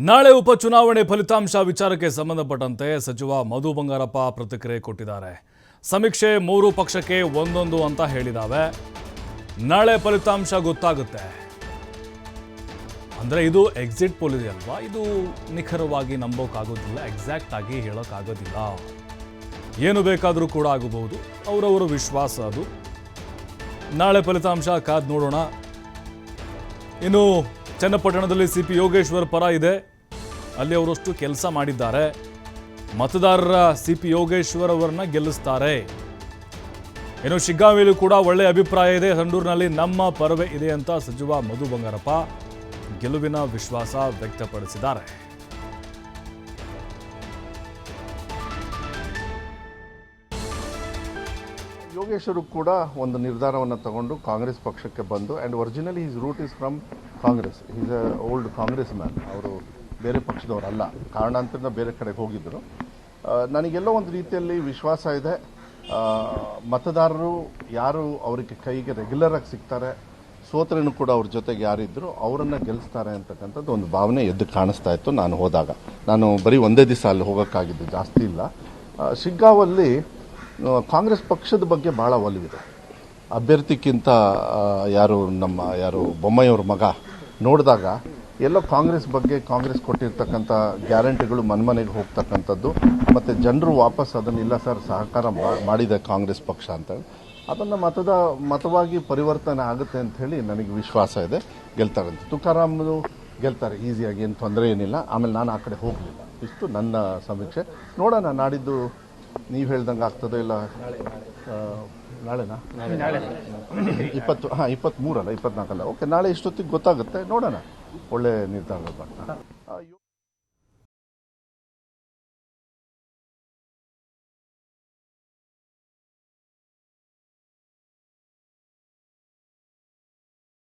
ನಾಳೆ ಉಪಚುನಾವಣೆ ಫಲಿತಾಂಶ ವಿಚಾರಕ್ಕೆ ಸಂಬಂಧಪಟ್ಟಂತೆ ಸಚಿವ ಮಧು ಬಂಗಾರಪ್ಪ ಪ್ರತಿಕ್ರಿಯೆ ಕೊಟ್ಟಿದ್ದಾರೆ. ಸಮೀಕ್ಷೆ 3 ಪಕ್ಷಕ್ಕೆ ಒಂದೊಂದು ಅಂತ ಹೇಳಿದಾವೆ. ನಾಳೆ ಫಲಿತಾಂಶ ಗೊತ್ತಾಗುತ್ತೆ. ಅಂದ್ರೆ ಇದು ಎಕ್ಸಿಟ್ ಪೋಲ್ ಇದೆ ಅಲ್ವಾ, ಇದು ನಿಖರವಾಗಿ ನಂಬೋಕ್ಕಾಗೋದಿಲ್ಲ, ಎಕ್ಸಾಕ್ಟ್ ಆಗಿ ಹೇಳೋಕ್ಕಾಗೋದಿಲ್ಲ. ಏನು ಬೇಕಾದರೂ ಕೂಡ ಆಗಬಹುದು, ಅವರವರ ವಿಶ್ವಾಸ ಅದು. ನಾಳೆ ಫಲಿತಾಂಶ ಕಾದು ನೋಡೋಣ. ಇನ್ನು ಚನ್ನಪಟ್ಟಣದಲ್ಲಿ ಸಿಪಿ ಯೋಗೇಶ್ವರ್ ಪರ ಇದೆ, ಅಲ್ಲಿ ಅವರಷ್ಟು ಕೆಲಸ ಮಾಡಿದ್ದಾರೆ. ಮತದಾರರ ಸಿಪಿ ಯೋಗೇಶ್ವರ್ ಅವರನ್ನ ಗೆಲ್ಲಿಸ್ತಾರೆ. ಇನ್ನು ಶಿಗ್ಗಾಂವಿಯಲ್ಲೂ ಕೂಡ ಒಳ್ಳೆಯ ಅಭಿಪ್ರಾಯ ಇದೆ, ಸಂಡೂರಿನಲ್ಲಿ ನಮ್ಮ ಪರವೇ ಇದೆ ಅಂತ ಸಚಿವ ಮಧು ಬಂಗಾರಪ್ಪ ಗೆಲುವಿನ ವಿಶ್ವಾಸ ವ್ಯಕ್ತಪಡಿಸಿದ್ದಾರೆ. ಯೋಗೇಶ್ವರು ಕೂಡ ಒಂದು ನಿರ್ಧಾರವನ್ನು ತಗೊಂಡು ಕಾಂಗ್ರೆಸ್ ಪಕ್ಷಕ್ಕೆ ಬಂದು, and originally his root is from Congress. Is a old Congress man. ಅವರು ಬೇರೆ ಪಕ್ಷದವರಲ್ಲ, ಕಾರಣಾಂತರದಿಂದ ಬೇರೆ ಕಡೆಗೆ ಹೋಗಿದ್ದರು. ನನಗೆಲ್ಲೋ ಒಂದು ರೀತಿಯಲ್ಲಿ ವಿಶ್ವಾಸ ಇದೆ, ಮತದಾರರು ಯಾರು ಅವರಿಗೆ ಕೈಗೆ ರೆಗ್ಯುಲರ್ ಆಗಿ ಸಿಗ್ತಾರೆ, ಸೋತರೇನು ಕೂಡ ಅವ್ರ ಜೊತೆಗೆ ಯಾರಿದ್ರು ಅವರನ್ನು ಗೆಲ್ಲಿಸ್ತಾರೆ ಅಂತಕ್ಕಂಥದ್ದು ಒಂದು ಭಾವನೆ ಎದ್ದು ಕಾಣಿಸ್ತಾ ಇತ್ತು. ನಾನು ಹೋದಾಗ, ನಾನು ಬರೀ ಒಂದೇ ದಿವಸ ಅಲ್ಲಿ ಹೋಗೋಕ್ಕಾಗಿದ್ದು, ಜಾಸ್ತಿ ಇಲ್ಲ. ಶಿಗ್ಗಾಂವಲ್ಲಿ ಕಾಂಗ್ರೆಸ್ ಪಕ್ಷದ ಬಗ್ಗೆ ಭಾಳ ಒಲವಿದೆ. ಅಭ್ಯರ್ಥಿಗಿಂತ ಯಾರು ಬೊಮ್ಮಾಯಿಯವ್ರ ಮಗ ನೋಡಿದಾಗ ಎಲ್ಲೋ ಕಾಂಗ್ರೆಸ್ ಬಗ್ಗೆ, ಕಾಂಗ್ರೆಸ್ ಕೊಟ್ಟಿರ್ತಕ್ಕಂಥ ಗ್ಯಾರಂಟಿಗಳು ಮನೆಗೆ ಹೋಗ್ತಕ್ಕಂಥದ್ದು, ಮತ್ತು ಜನರು ವಾಪಸ್ ಅದನ್ನಿಲ್ಲ ಸರ್ ಸಹಕಾರ ಮಾಡಿದೆ ಕಾಂಗ್ರೆಸ್ ಪಕ್ಷ ಅಂತ, ಅದನ್ನು ಮತವಾಗಿ ಪರಿವರ್ತನೆ ಆಗುತ್ತೆ ಅಂತ ಹೇಳಿ ನನಗೆ ವಿಶ್ವಾಸ ಇದೆ. ಗೆಲ್ತಾರೆ. ತುಕಾರಾಮ್ನು ಗೆಲ್ತಾರೆ ಈಸಿಯಾಗಿ, ಏನು ತೊಂದರೆ ಏನಿಲ್ಲ. ಆಮೇಲೆ ನಾನು ಆ ಕಡೆ ಹೋಗಲಿಲ್ಲ. ಇಷ್ಟು ನನ್ನ ಸಮೀಕ್ಷೆ. ನೋಡೋಣ, ನಾಡಿದ್ದು ನೀವು ಹೇಳ್ದಂಗೆ ಆಗ್ತದೋ ಇಲ್ಲ. ನಾಳೆನಾ? 23 ಅಲ್ಲ, 24 ಅಲ್ಲ. ಓಕೆ, ನಾಳೆ ಇಷ್ಟೊತ್ತಿಗೆ ಗೊತ್ತಾಗುತ್ತೆ. ನೋಡೋಣ, ಒಳ್ಳೆ ನಿರ್ಧಾರ.